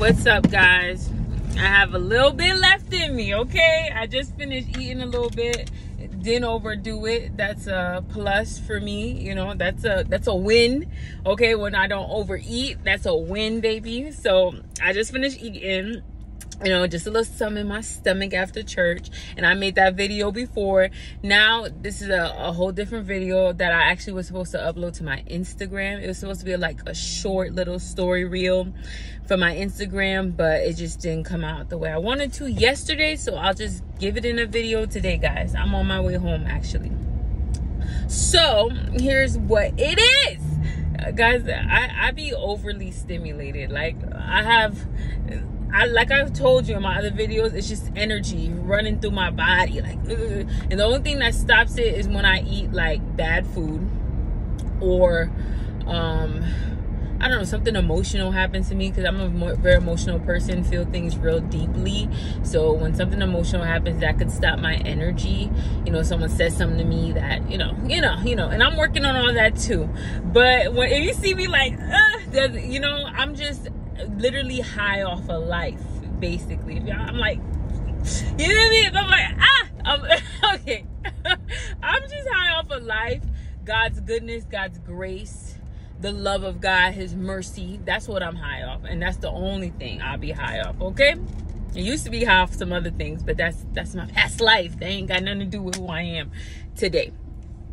What's up, guys? I have a little bit left in me, okay? I just finished eating a little bit. Didn't overdo it. That's a plus for me. You know, that's a win. Okay, when I don't overeat, that's a win, baby. So I just finished eating. You know, just a little something in my stomach after church. And I made that video before. Now, this is a whole different video that I actually was supposed to upload to my Instagram. It was supposed to be like a short little story reel for my Instagram, but it just didn't come out the way I wanted to yesterday. So I'll just give it in a video today, guys. I'm on my way home, actually. So here's what it is. Guys, I be overly stimulated. Like like I've told you in my other videos, it's just energy running through my body. Like, and the only thing that stops it is when I eat like bad food, or I don't know, something emotional happens to me, because I'm a very emotional person, feel things real deeply. So when something emotional happens, that could stop my energy. You know, someone says something to me that, you know, and I'm working on all that too. But if you see me like, you know, I'm just literally high off of life, basically. I'm like, you know what I mean? I'm like, okay. I'm just high off of life, God's goodness, God's grace, the love of God, his mercy. That's what I'm high off, and that's the only thing I'll be high off. Okay, it used to be high off some other things, but that's my past life. They ain't got nothing to do with who I am today.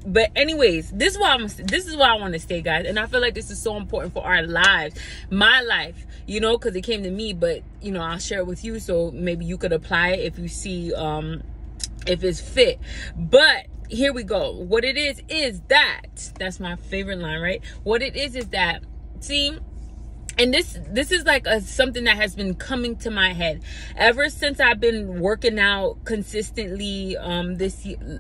But anyways, this is why I want to stay, guys. And I feel like this is so important for our lives, my life, you know, because it came to me. But you know, I'll share it with you, so maybe you could apply it if you see if it's fit. But here we go. What it is that's my favorite line, right? What it is that, see, and this is like something that has been coming to my head ever since I've been working out consistently.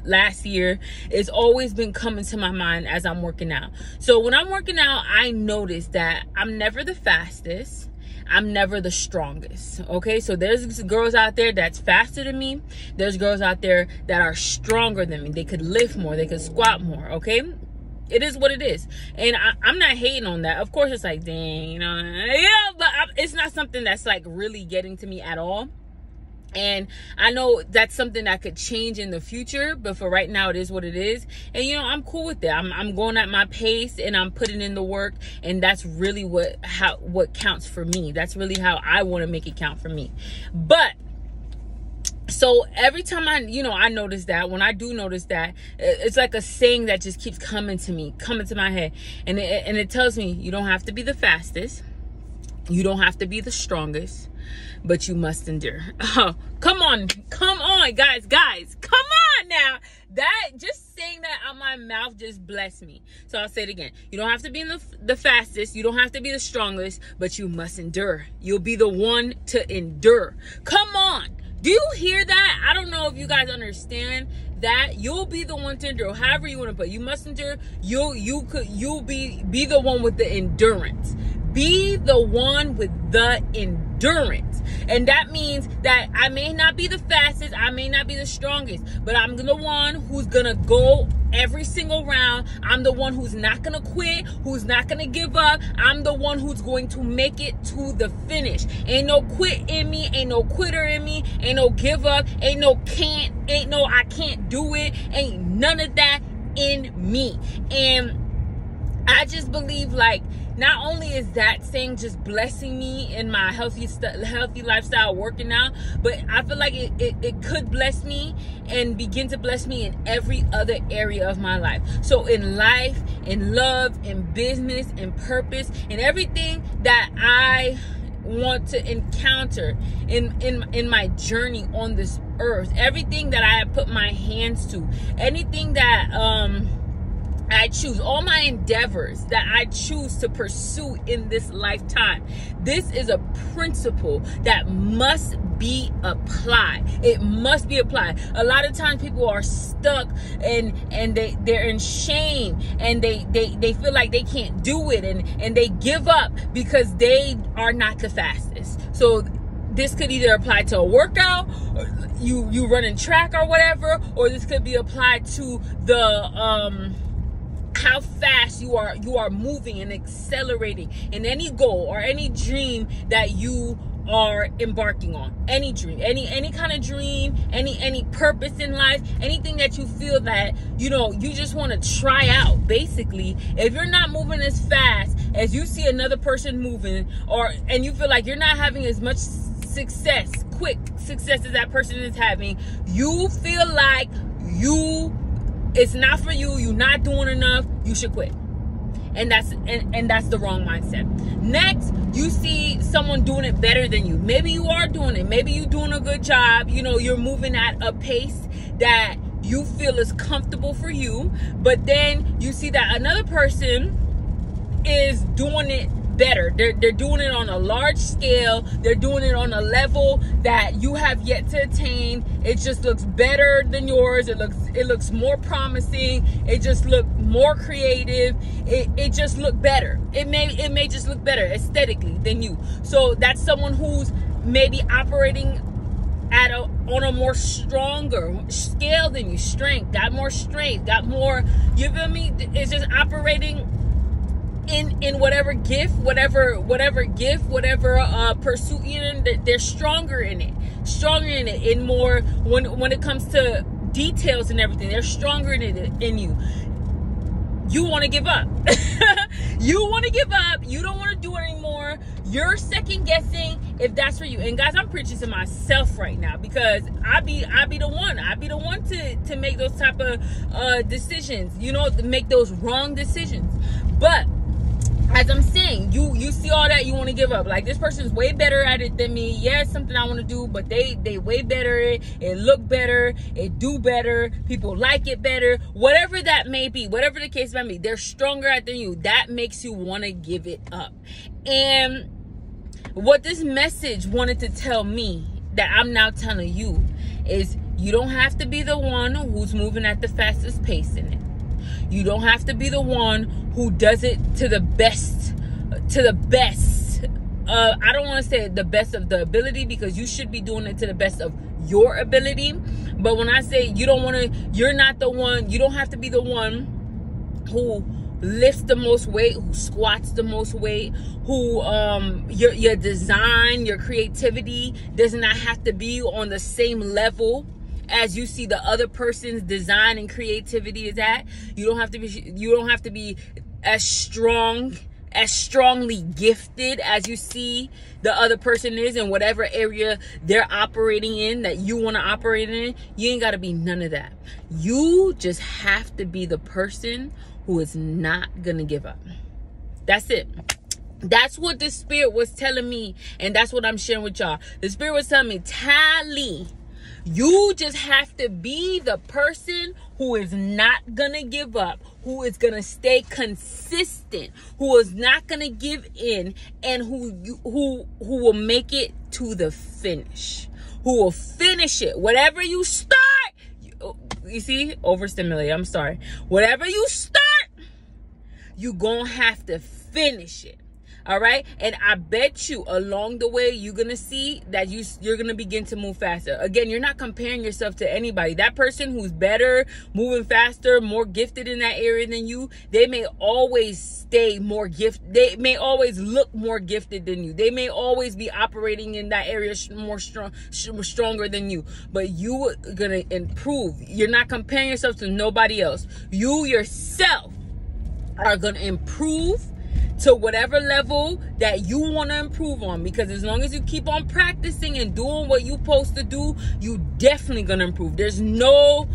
Last year, it's always been coming to my mind as I'm working out. So when I'm working out, I notice that I'm never the fastest. I'm never the strongest. Okay, so there's girls out there that's faster than me. There's girls out there that are stronger than me. They could lift more. They could squat more. Okay, it is what it is. And I'm not hating on that. Of course, it's like, dang, you know, yeah, but it's not something that's like really getting to me at all. And I know that's something that could change in the future, but for right now, it is what it is. And you know, I'm cool with that. I'm going at my pace, and I'm putting in the work, and that's really what counts for me. That's really how I want to make it count for me. But so every time I notice that, when I do notice that, it's like a saying that just keeps coming to my head, and it tells me, you don't have to be the fastest, you don't have to be the strongest, but you must endure. Oh, come on, guys, come on now. That, just saying that out my mouth, just bless me. So I'll say it again. You don't have to be the fastest, you don't have to be the strongest, but you must endure. You'll be the one to endure. Come on. Do you hear that? I don't know if you guys understand that. You'll be the one to endure. However you want to put it. You must endure. You'll be the one with the endurance. Be the one with the endurance. And that means that I may not be the fastest, I may not be the strongest, but I'm the one who's gonna go every single round. I'm the one who's not gonna quit, who's not gonna give up. I'm the one who's going to make it to the finish. Ain't no quit in me, ain't no quitter in me, ain't no give up, ain't no I can't do it, ain't none of that in me. And I just believe, like, not only is that saying just blessing me in my healthy lifestyle working out, but I feel like it could bless me and begin to bless me in every other area of my life. So in life, in love, in business, in purpose, in everything that I want to encounter in my journey on this earth, everything that I have put my hands to, anything that I choose, all my endeavors that I choose to pursue in this lifetime. This is a principle that must be applied. It must be applied. A lot of times people are stuck and they're in shame, and they feel like they can't do it, and they give up because they are not the fastest. So this could either apply to a workout, you running track or whatever, or this could be applied to the how fast you are moving and accelerating in any goal or any dream that you are embarking on. Any dream, any kind of dream, any purpose in life, anything that you feel that, you know, you just want to try out. Basically, if you're not moving as fast as you see another person moving, and you feel like you're not having as much quick success as that person is having, you feel like it's not for you, you're not doing enough, you should quit. And that's the wrong mindset. Next, you see someone doing it better than you. Maybe you are doing it. Maybe you're doing a good job. You know, you're moving at a pace that you feel is comfortable for you. But then you see that another person is doing it better. They're doing it on a large scale. They're doing it on a level that you have yet to attain. It just looks better than yours. It looks more promising. It just looks more creative. It just looks better. It may just look better aesthetically than you. So that's someone who's maybe operating on a more stronger scale than you. Got more strength, got more, you feel me? It's just operating in whatever gift, whatever pursuit you're in, they're stronger in it, in more, when it comes to details and everything, they're stronger in it in you. You want to give up. You want to give up. You don't want to do it anymore. You're second guessing if that's for you. And guys, I'm preaching to myself right now, because I be the one to make those type of decisions, you know, to make those wrong decisions. But as I'm saying, you see all that, you want to give up. Like, this person's way better at it than me. Yeah, it's something I want to do, but they way better at it. It look better. It do better. People like it better. Whatever that may be, whatever the case may be, they're stronger at it than you. That makes you want to give it up. And what this message wanted to tell me, that I'm now telling you, is you don't have to be the one who's moving at the fastest pace in it. You don't have to be the one who does it to the best. I don't want to say the best of the ability, because you should be doing it to the best of your ability. But when I say you're not the one, you don't have to be the one who lifts the most weight, who squats the most weight, who your design, your creativity does not have to be on the same level as you see the other person's design and creativity is at. You don't have to be as strongly gifted as you see the other person is in whatever area they're operating in that you want to operate in. You ain't got to be none of that. You just have to be the person who is not gonna give up. That's it. That's what the Spirit was telling me, and that's what I'm sharing with y'all. The Spirit was telling me, Tally, you just have to be the person who is not gonna give up, who is gonna stay consistent, who is not gonna give in, and who will make it to the finish, who will finish it. Whatever you start, you see, overstimulated, I'm sorry. Whatever you start, you gonna have to finish it. All right. And I bet you along the way, you're going to see that you're going to begin to move faster. Again, you're not comparing yourself to anybody. That person who's better, moving faster, more gifted in that area than you, they may always stay more gifted. They may always look more gifted than you. They may always be operating in that area stronger than you. But you are going to improve. You're not comparing yourself to nobody else. You yourself are going to improve to whatever level that you want to improve on, because as long as you keep on practicing and doing what you're supposed to do, you definitely gonna improve. There's no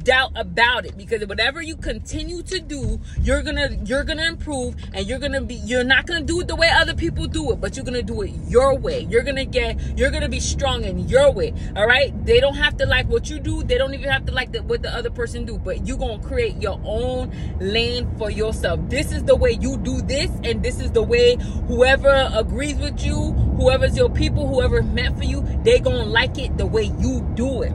doubt about it, because whatever you continue to do, you're gonna improve, and you're not gonna do it the way other people do it, but you're gonna do it your way. You're gonna be strong in your way. All right, they don't have to like what you do. They don't even have to like what the other person do, but you're gonna create your own lane for yourself. This is the way you do this, and this is the way whoever agrees with you, whoever's your people, whoever meant for you, they gonna like it the way you do it.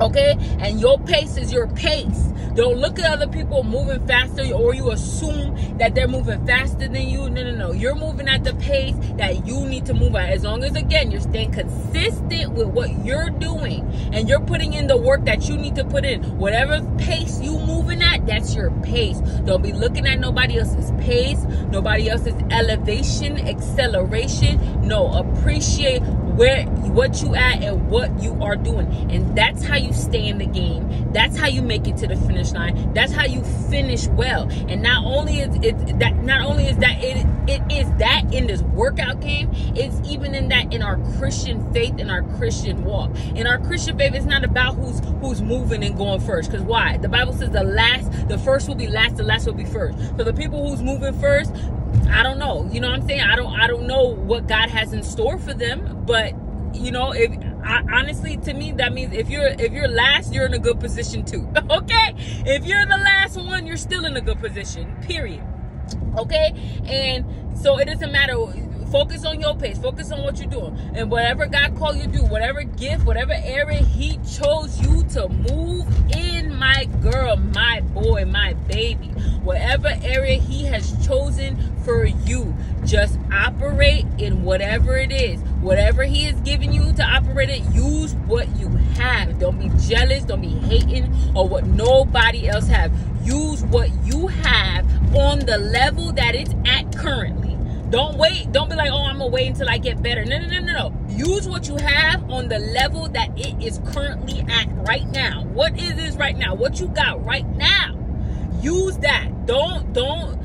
Okay, and your pace is your pace. Don't look at other people moving faster, or you assume that they're moving faster than you. No. You're moving at the pace that you need to move at. As long as, again, you're staying consistent with what you're doing and you're putting in the work that you need to put in. Whatever pace you moving at, that's your pace. Don't be looking at nobody else's pace, nobody else's elevation, acceleration. No, appreciate what you at and what you are doing, and that's how you stay in the game. That's how you make it to the finish line. That's how you finish well. And not only is that in this workout game, it's even in that in our Christian faith, in our Christian walk. In our Christian faith, it's not about who's moving and going first. Because why? The Bible says the first will be last, the last will be first. So the people who's moving first, I don't know. You know what I'm saying? I don't know what God has in store for them. But honestly, to me, that means if you're last, you're in a good position too. Okay? If you're the last one, you're still in a good position. Period. Okay? And so it doesn't matter. Focus on your pace. Focus on what you're doing. And whatever God called you to do, whatever gift, whatever area He chose you to move in, my girl, my boy, my baby. Whatever area He has chosen for you, just operate in whatever it is. Whatever He is giving you to operate it, use what you have. Don't be jealous. Don't be hating or what nobody else have. Use what you have on the level that it's at currently. Don't wait. Don't be like, oh, I'm going to wait until I get better. No. Use what you have on the level that it is currently at right now. What is this right now? What you got right now? Use that. Don't go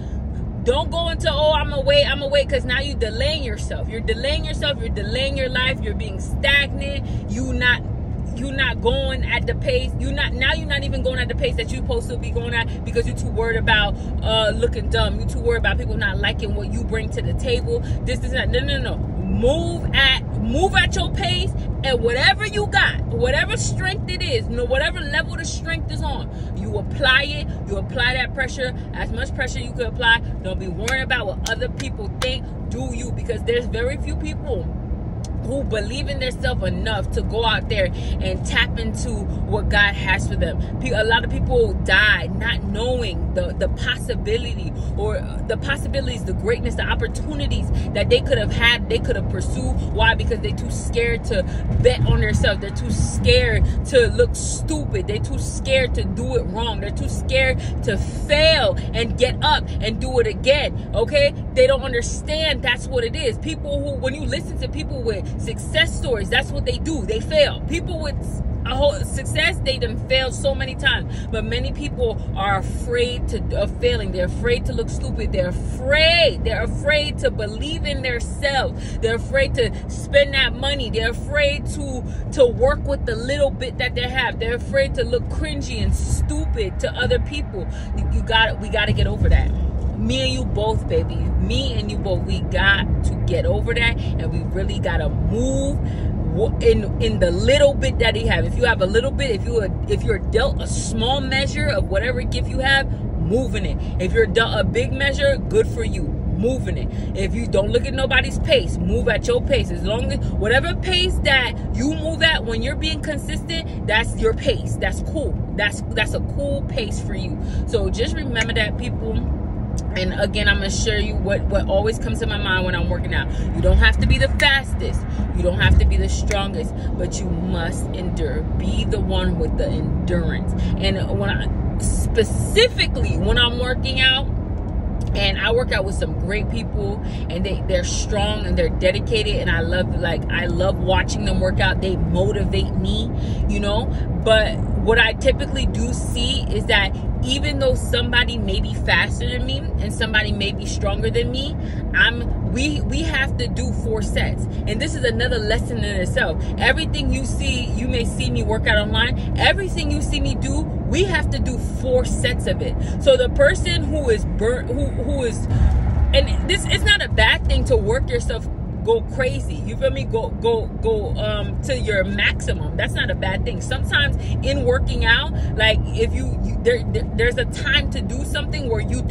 into, oh, I'm going to wait, because now you're delaying yourself. You're delaying your life. You're being stagnant. You're not going at the pace. You're not even going at the pace that you're supposed to be going at, because you're too worried about looking dumb. You're too worried about people not liking what you bring to the table. This is not. No. Move at your pace, and whatever you got, whatever strength it is, whatever level the strength is on, you apply it. You apply that pressure, as much pressure you can apply. Don't be worrying about what other people think. Do you? Because there's very few people who believe in themselves enough to go out there and tap into what God has for them. A lot of people die not knowing the possibility, or the possibilities, the greatness, the opportunities that they could have had, they could have pursued. Why? Because they're too scared to bet on themselves. They're too scared to look stupid. They're too scared to do it wrong. They're too scared to fail and get up and do it again. Okay? They don't understand that's what it is. People who, when you listen to people with success stories, that's what they do. They fail. People with a whole success, they done failed so many times. But many people are afraid of failing. They're afraid to look stupid. They're afraid to believe in themselves. They're afraid to spend that money. They're afraid to work with the little bit that they have. They're afraid to look cringy and stupid to other people. We got to get over that. Me and you both, baby. Me and you both. We got to get over that, and we really got to move in the little bit that you have. If you have a little bit, if you're dealt a small measure of whatever gift you have, move in it. If you're dealt a big measure, good for you. Move in it. If you don't look at nobody's pace, move at your pace. As long as whatever pace that you move at when you're being consistent, that's your pace. That's cool. That's a cool pace for you. So just remember that, people. And again, I'm going to share you what always comes to my mind when I'm working out. You don't have to be the fastest. You don't have to be the strongest. But you must endure. Be the one with the endurance. And when I'm working out, and I work out with some great people, and they're strong and they're dedicated, and I love watching them work out. They motivate me, But what I typically do see is that even though somebody may be faster than me and somebody may be stronger than me, we have to do 4 sets. And this is another lesson in itself. Everything you may see me work out online, everything you see me do, we have to do 4 sets of it. So the person who is burnt, who is, and this, it's not a bad thing to work yourself go crazy. You feel me? Go to your maximum. That's not a bad thing. Sometimes in working out, like if there's a time to do something where you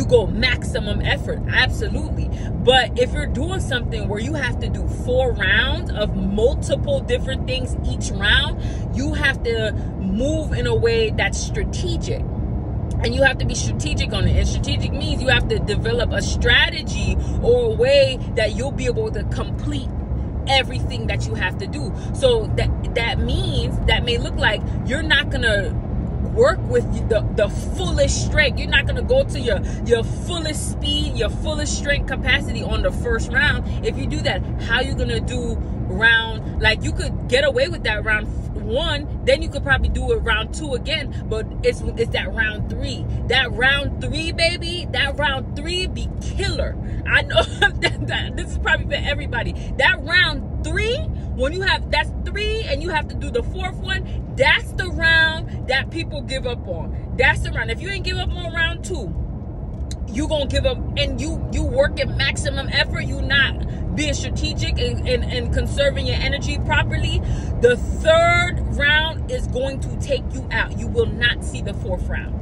go maximum effort. Absolutely. But if you're doing something where you have to do 4 rounds of multiple different things each round, you have to move in a way that's strategic. And you have to be strategic on it. And strategic means you have to develop a strategy or a way that you'll be able to complete everything that you have to do. So that means that may look like you're not gonna work with the fullest strength. You're not gonna go to your fullest speed, your fullest strength capacity on the first round. If you do that, how you gonna do round? Like, you could get away with that round 1, then you could probably do it round 2 again, but it's that round 3. That round 3, baby, that round 3 be killer. I know that this is probably for everybody. That round 3, when you have, that's 3 and you have to do the 4th one, that's the round that people give up on. That's the round. If you ain't give up on round 2, you gonna give up, and you work at maximum effort, you not being strategic and conserving your energy properly, the 3rd round is going to take you out. You will not see the 4th round.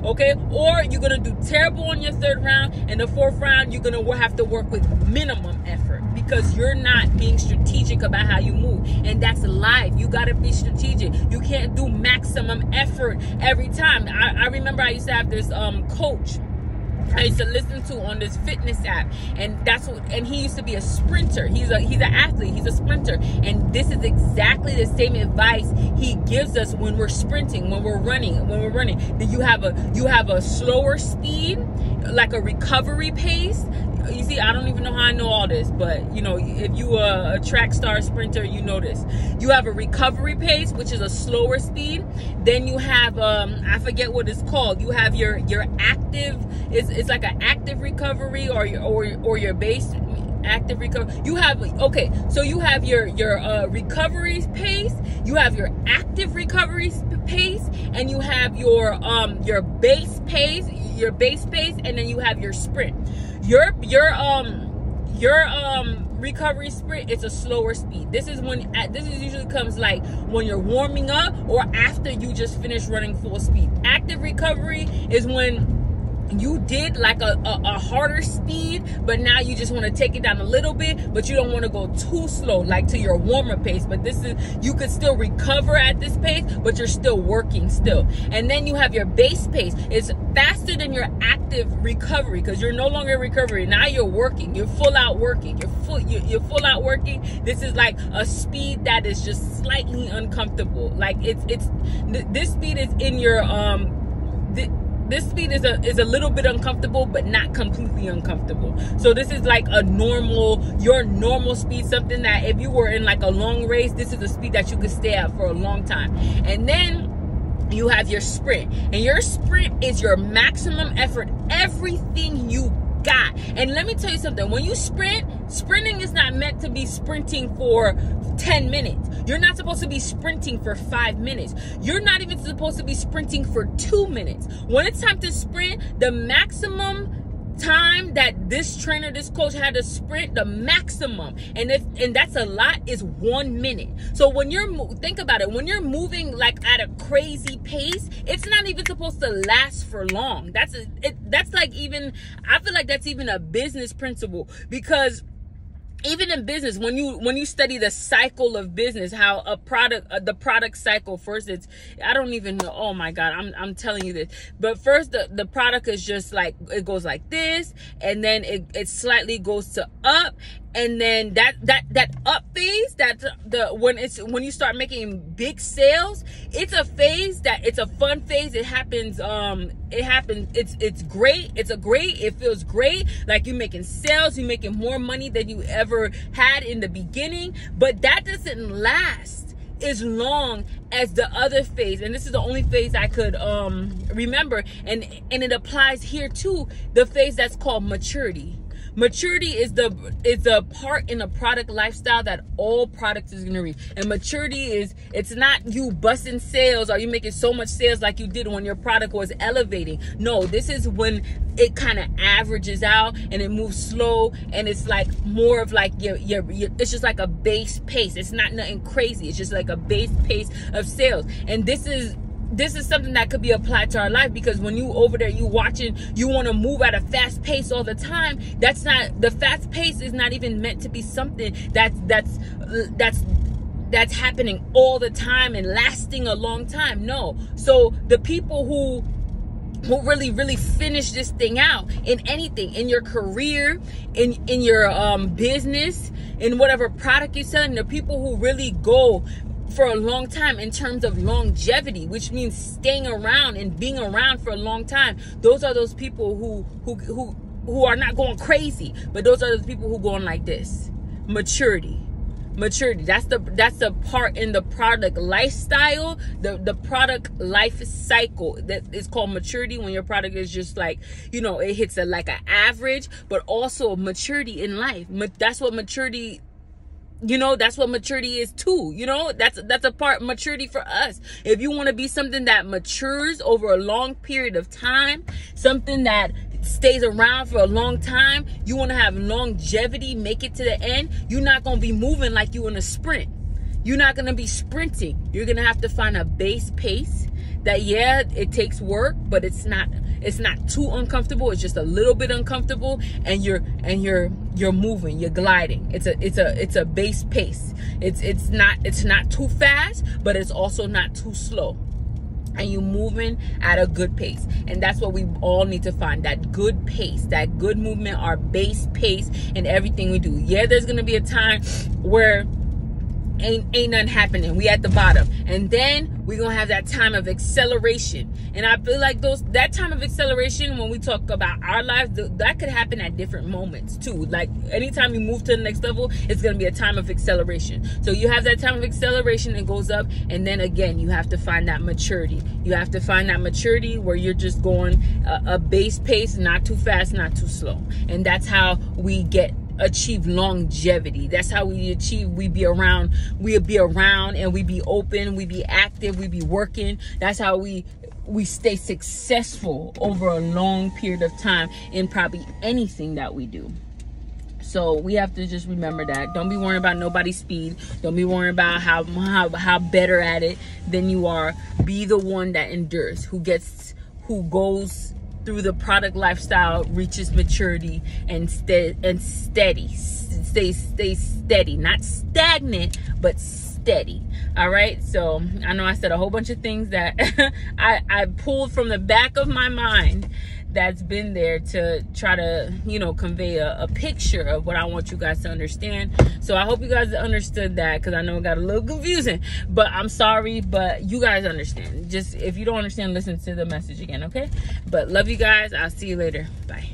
Okay? Or you're gonna do terrible on your 3rd round, and the 4th round you're gonna have to work with minimum effort because you're not being strategic about how you move. And that's life. You gotta be strategic. You can't do maximum effort every time. I remember I used to have this coach I used to listen to on this fitness app, and he used to be a sprinter. He's an athlete, he's a sprinter, and this is exactly the same advice he gives us when we're sprinting, when we're running. That you have a slower speed, like a recovery pace. You see, I don't even know how I know all this, but you know, if you are a track star sprinter, you know this. You have a recovery pace, which is a slower speed. Then you have I forget what it's called. You have your active. It's like an active recovery or your base active recovery. You have, okay, so you have your recovery pace, you have your active recovery pace, and you have your base pace, and then you have your sprint. Your recovery sprint is a slower speed. This usually comes like when you're warming up or after you just finished running full speed. Active recovery is when you did like a harder speed, but now you just want to take it down a little bit, but you don't want to go too slow, like to your warmer pace. But you could still recover at this pace, but you're still working still. And then you have your base pace. It's faster than your active recovery because you're no longer in recovery. Now you're working. You're full out working. You're full out working. This is like a speed that is just slightly uncomfortable. Like this speed is in your this speed is a little bit uncomfortable, but not completely uncomfortable. So this is like your normal speed, something that if you were in like a long race, this is a speed that you could stay at for a long time. And then you have your sprint, and your sprint is your maximum effort, everything you got. And let me tell you something, when you sprinting is not meant to be sprinting for 10 minutes. You're not supposed to be sprinting for 5 minutes. You're not even supposed to be sprinting for 2 minutes. When it's time to sprint, the maximum time that this coach had to sprint, the maximum, and that's a lot, is 1 minute. So when think about it, when you're moving like at a crazy pace, it's not even supposed to last for long. That's like, even I feel like that's even a business principle, because even in business, when you study the cycle of business, how the product cycle, first I don't even know, oh my God, I'm telling you this, but first the product is just like, it goes like this, and then it slightly goes to up, and then that up phase, when you start making big sales, it's a phase it's a fun phase. It happens, it's great. It feels great. Like you're making sales, you're making more money than you ever had in the beginning, but that doesn't last as long as the other phase. And this is the only phase I could remember, and it applies here too, the phase that's called maturity. Maturity is the part in a product lifestyle that all products is gonna reach. And maturity is, it's not you busting sales or you making so much sales like you did when your product was elevating. No, this is when it kind of averages out and it moves slow, and it's like more of like your it's just like a base pace. It's not nothing crazy. It's just like a base pace of sales. And this is something that could be applied to our life, because when you over there, you watching, you want to move at a fast pace all the time. That's not, the fast pace is not even meant to be something that's happening all the time and lasting a long time. No. So the people who really finish this thing out in anything, in your career, in your business, in whatever product you're selling, the people who really go for a long time in terms of longevity, which means staying around and being around for a long time, those are those people who are not going crazy, but those are the people who going like this. Maturity. That's the part in the product lifestyle, the product life cycle that is called maturity, when your product is just like, you know, it hits like an average, but also maturity in life. That's what maturity, you know, that's what maturity is too. You know, that's a part maturity for us. If you want to be something that matures over a long period of time, something that stays around for a long time, you want to have longevity, make it to the end, you're not going to be moving like you in a sprint. You're not going to be sprinting. You're going to have to find a base pace that, yeah, it takes work, but it's not too uncomfortable. It's just a little bit uncomfortable, and you're moving, you're gliding. It's a base pace. It's not too fast, but it's also not too slow. And you moving at a good pace. And that's what we all need to find, that good pace, that good movement, our base pace in everything we do. Yeah, there's gonna be a time where ain't nothing happening, we at the bottom, and then we're gonna have that time of acceleration. And I feel like that time of acceleration, when we talk about our lives, that could happen at different moments too. Like anytime you move to the next level, it's gonna be a time of acceleration. So you have that time of acceleration, it goes up, and then again you have to find that maturity. You have to find that maturity where you're just going a base pace, not too fast, not too slow. And that's how we achieve longevity. That's how we be around and we be open, we be active, we be working. That's how we stay successful over a long period of time in probably anything that we do. So we have to just remember that. Don't be worrying about nobody's speed. Don't be worrying about how better at it than you are. Be the one that endures, who goes through the product lifestyle, reaches maturity, and stays steady, not stagnant, but steady. All right. So I know I said a whole bunch of things that I pulled from the back of my mind, that's been there to try to, you know, convey a picture of what I want you guys to understand. So I hope you guys understood that, because I know it got a little confusing, but I'm sorry, but you guys understand. Just if you don't understand, listen to the message again, okay? But love you guys. I'll see you later. Bye.